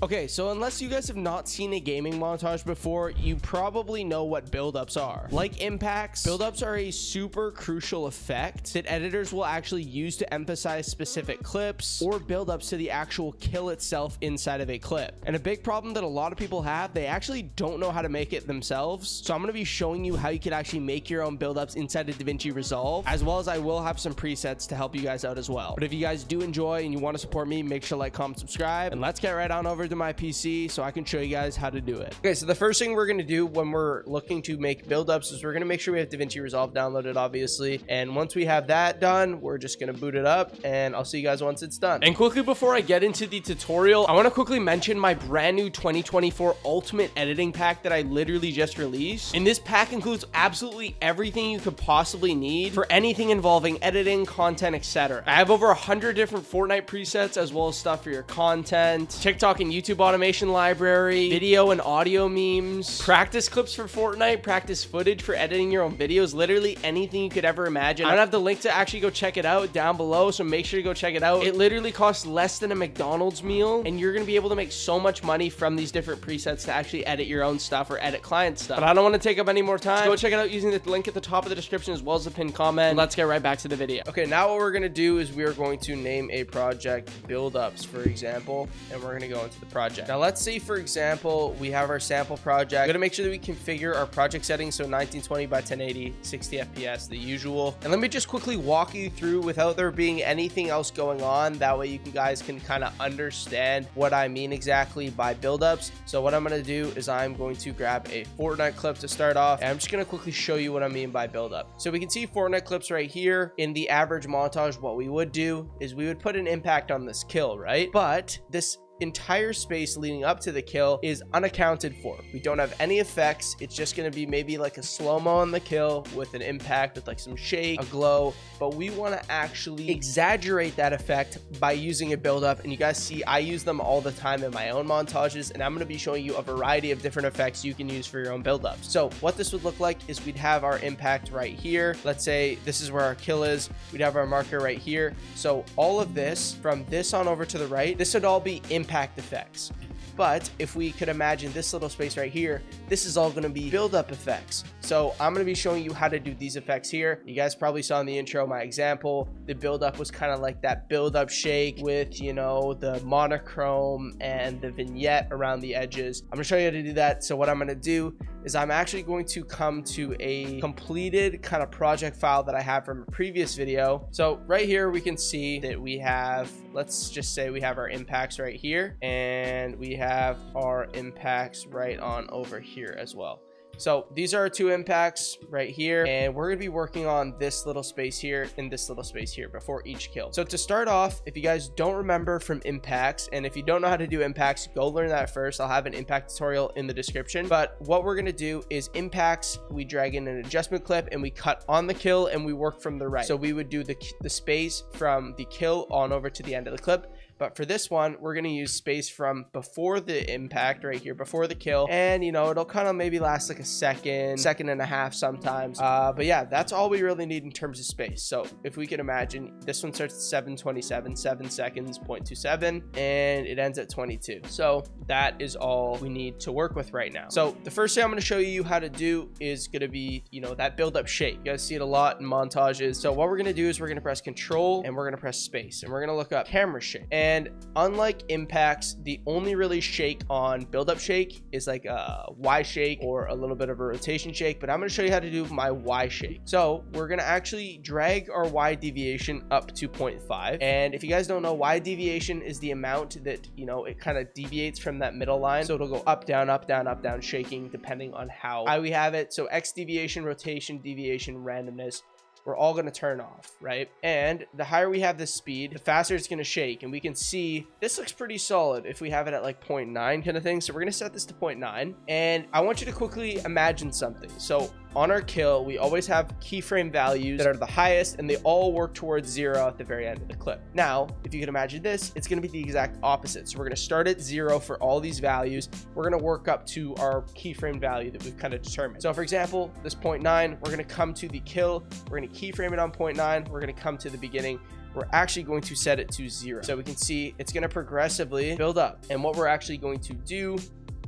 Okay, so unless you guys have not seen a gaming montage before, you probably know what buildups are. Like impacts, buildups are a super crucial effect that editors will actually use to emphasize specific clips or buildups to the actual kill itself inside of a clip. And a big problem that a lot of people have, they actually don't know how to make it themselves. So I'm going to be showing you how you can actually make your own buildups inside of Davinci Resolve, as well as I will have some presets to help you guys out as well. But if you guys do enjoy and you want to support me, make sure to like, comment, subscribe, and let's get right on over to my PC so I can show you guys how to do it. Okay, so the first thing we're going to do when we're looking to make buildups is we're going to make sure we have Davinci Resolve downloaded, obviously. And once we have that done, we're just going to boot it up, and I'll see you guys once it's done. And quickly before I get into the tutorial, I want to quickly mention my brand new 2024 Ultimate Editing Pack that I literally just released. And this pack includes absolutely everything you could possibly need for anything involving editing, content, etc. I have over 100 different Fortnite presets, as well as stuff for your content, TikTok and YouTube automation library, video and audio memes, practice clips for Fortnite, practice footage for editing your own videos, literally anything you could ever imagine. I don't have the link to actually go check it out down below, so make sure to go check it out. It literally costs less than a McDonald's meal, and you're gonna be able to make so much money from these different presets to actually edit your own stuff or edit client stuff. But I don't want to take up any more time. So go check it out using the link at the top of the description, as well as the pinned comment. Let's get right back to the video. Okay, now what we're gonna do is we are going to name a project buildups, for example, and we're gonna go into the project. Now let's say, for example, we have our sample project. We're gonna make sure that we configure our project settings, so 1920 by 1080, 60 FPS, the usual. And let me just quickly walk you through without there being anything else going on. That way you guys can kind of understand what I mean exactly by buildups. So what I'm gonna do is I'm going to grab a Fortnite clip to start off, and I'm just gonna quickly show you what I mean by buildup. So we can see Fortnite clips right here. In the average montage, what we would do is we would put an impact on this kill, right? But this entire space leading up to the kill is unaccounted for. We don't have any effects. It's just going to be maybe like a slow-mo on the kill with an impact, with like some shake, a glow, but we want to actually exaggerate that effect by using a buildup. And you guys see I use them all the time in my own montages, and I'm going to be showing you a variety of different effects you can use for your own buildups. So what this would look like is we'd have our impact right here. Let's say this is where our kill is. We'd have our marker right here. So all of this, from this on over to the right, this would all be impact effects. But if we could imagine this little space right here, this is all going to be build-up effects. So I'm going to be showing you how to do these effects here. You guys probably saw in the intro my example. The build-up was kind of like that build-up shake with, you know, the monochrome and the vignette around the edges. I'm going to show you how to do that. So what I'm going to do is I'm actually going to come to a completed kind of project file that I have from a previous video. So right here we can see that we have, let's just say we have our impacts right here, and we have our impacts right on over here as well. So these are our two impacts right here, and we're going to be working on this little space here and this little space here before each kill. So to start off, if you guys don't remember from impacts, and if you don't know how to do impacts, go learn that first. I'll have an impact tutorial in the description. But what we're going to do is impacts, we drag in an adjustment clip and we cut on the kill and we work from the right. So we would do the space from the kill on over to the end of the clip. But for this one, we're going to use space from before the impact right here, before the kill. And, you know, it'll kind of maybe last like a second and a half sometimes. But yeah, that's all we really need in terms of space. So if we can imagine, this one starts at 7:27, 7 seconds, 0.27, and it ends at 22. So that is all we need to work with right now. So the first thing I'm going to show you how to do is going to be, you know, that build up shake. You guys see it a lot in montages. So what we're going to do is we're going to press Control and we're going to press space, and we're going to look up camera shake. And unlike impacts, the only really shake on build-up shake is like a Y shake or a little bit of a rotation shake, but I'm going to show you how to do my Y shake. So we're going to actually drag our Y deviation up to 0.5. And if you guys don't know, Y deviation is the amount that, you know, it kind of deviates from that middle line. So it'll go up, down, up, down, up, down, shaking depending on how high we have it. So X deviation, rotation, deviation, randomness, we're all going to turn off, right? And the higher we have this speed, the faster it's going to shake. And we can see this looks pretty solid if we have it at like 0.9 kind of thing. So we're going to set this to 0.9. And I want you to quickly imagine something. So on our kill, we always have keyframe values that are the highest, and they all work towards 0 at the very end of the clip. Now, if you can imagine this, it's going to be the exact opposite. So we're going to start at 0 for all these values. We're going to work up to our keyframe value that we've kind of determined. So for example, this 0.9, we're going to come to the kill. We're going to keyframe it on 0.9. We're going to come to the beginning. we're actually going to set it to 0. So we can see it's going to progressively build up. And what we're actually going to do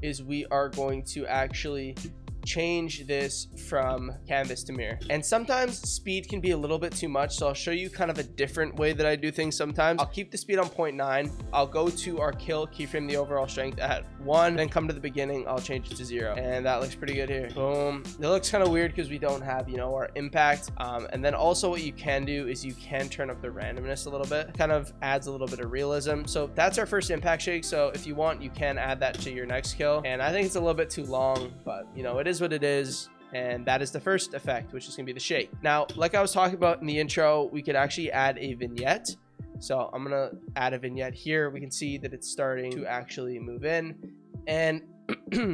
is we are going to actually change this from canvas to mirror. And sometimes speed can be a little bit too much, so I'll show you kind of a different way that I do things. Sometimes I'll keep the speed on 0.9. I'll go to our kill, keyframe the overall strength at 1, then come to the beginning, I'll change it to 0, and that looks pretty good here. Boom. It looks kind of weird because we don't have, you know, our impact. And then also what you can do is you can turn up the randomness a little bit. Kind of adds a little bit of realism. So that's our first impact shake. So if you want, you can add that to your next kill. And I think it's a little bit too long, but you know, it is what it is. And that is the first effect, which is going to be the shake. Now, like I was talking about in the intro, we could actually add a vignette. So I'm going to add a vignette here. We can see that it's starting to actually move in. And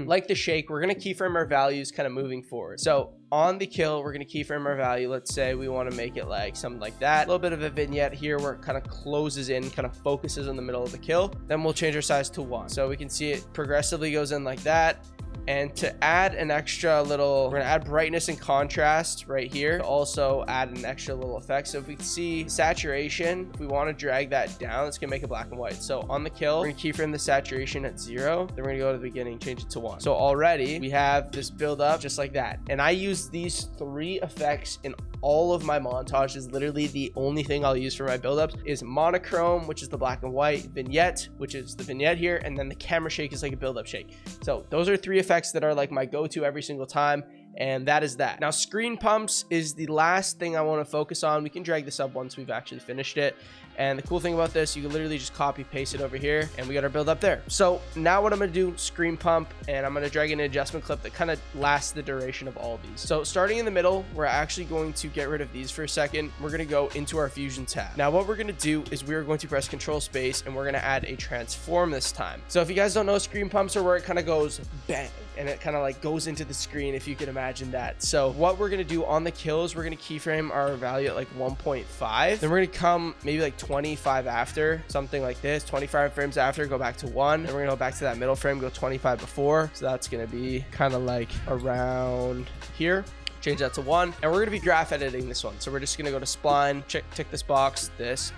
like the shake, we're going to keyframe our values kind of moving forward. So on the kill, we're going to keyframe our value. Let's say we want to make it like something like that. A little bit of a vignette here where it kind of closes in, kind of focuses in the middle of the kill. Then we'll change our size to 1. So we can see it progressively goes in like that. And to add an extra little, we're gonna add brightness and contrast right here. To also add an extra little effect. So if we can see saturation, if we want to drag that down, it's gonna make it black and white. So on the kill, we're gonna keyframe the saturation at 0. Then we're gonna go to the beginning, change it to 1. So already we have this build up just like that. And I use these 3 effects in all of my montages. Literally the only thing I'll use for my buildups is monochrome, which is the black and white, vignette, which is the vignette here, and then the camera shake is like a buildup shake. So those are 3 effects that are like my go-to every single time, and that is that. Now screen pumps is the last thing I want to focus on. We can drag this up once we've actually finished it. And the cool thing about this, you can literally just copy paste it over here, and we got our build up there. So now what I'm going to do, screen pump, and I'm going to drag in an adjustment clip that kind of lasts the duration of all these. So starting in the middle, we're actually going to get rid of these for a second. We're going to go into our fusion tab. Now what we're going to do is we're going to press Control Space, and we're going to add a transform this time. So if you guys don't know, screen pumps are where it kind of goes bang, and it kind of like goes into the screen, if you can imagine that. So what we're going to do on the kills, we're going to keyframe our value at like 1.5. Then we're going to come maybe like 25 after, something like this, 25 frames after, go back to 1. Then we're gonna go back to that middle frame, go 25 before. So that's gonna be kind of like around here. Change that to 1, and we're going to be graph editing this one. So we're just going to go to spline, tick this box,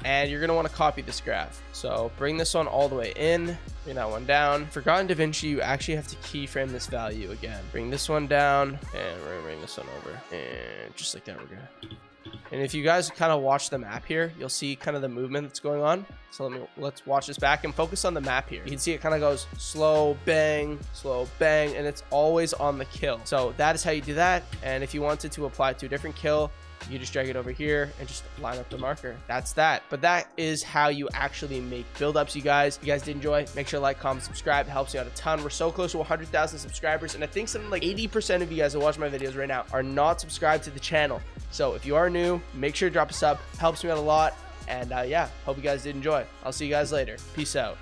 and you're going to want to copy this graph. So bring this one all the way in, bring that one down. Forgot in Davinci, you actually have to keyframe this value again. Bring this one down, and we're going to bring this one over, and just like that, we're good. And if you guys kind of watch the map here, you'll see kind of the movement that's going on. So let's watch this back and focus on the map here. You can see it kind of goes slow, bang, and it's always on the kill. So that is how you do that. And if you wanted to apply it to a different kill, you just drag it over here and just line up the marker. That's that. But that is how you actually make buildups, you guys. If you guys did enjoy, make sure to like, comment, subscribe. It helps you out a ton. We're so close to 100,000 subscribers, and I think something like 80% of you guys that watch my videos right now are not subscribed to the channel. So if you are new, make sure to drop a sub. Helps me out a lot. And yeah, hope you guys did enjoy. I'll see you guys later. Peace out.